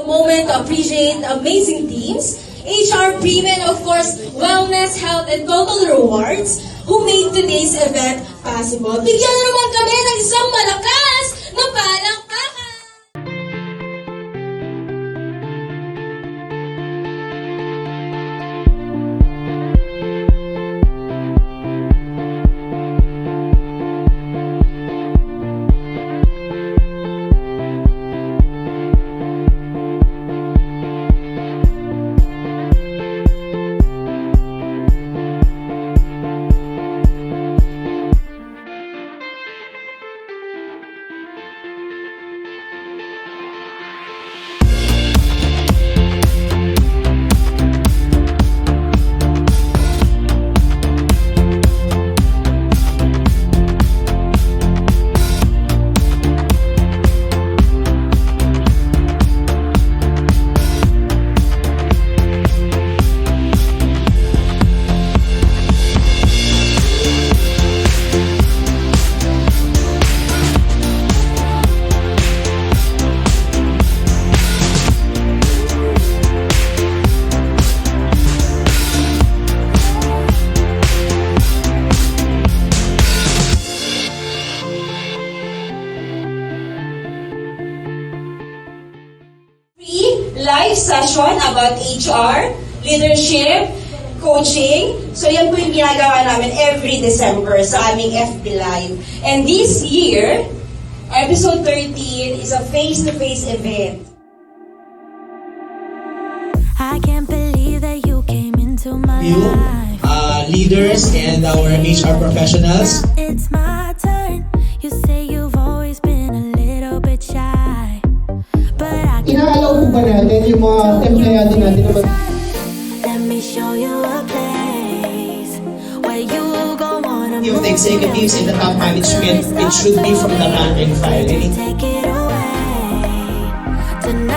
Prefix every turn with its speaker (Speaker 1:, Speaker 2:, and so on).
Speaker 1: moment to appreciate amazing teams, HR Premium, of course, Wellness, Health, and Total Rewards, who made today's event possible. Bigyan na naman kami ng isang malakas na palakpakan! Live session about HR, leadership, coaching. So yan po yung ginagawa namin every December sa aming FB Live. And this year, episode 13 is a face-to-face event.
Speaker 2: I can't believe that you came into my
Speaker 3: You,
Speaker 2: life.
Speaker 3: leaders and our HR professionals.
Speaker 2: It's my turn. You say you've always been a little bit shy, but I can
Speaker 4: Inaalaw po ba natin yung mga empleyado natin na
Speaker 2: let me show you a place where you go wanna
Speaker 3: Yung
Speaker 2: move
Speaker 3: executives in the top management, it should be from the rank and file.
Speaker 2: take it away tonight.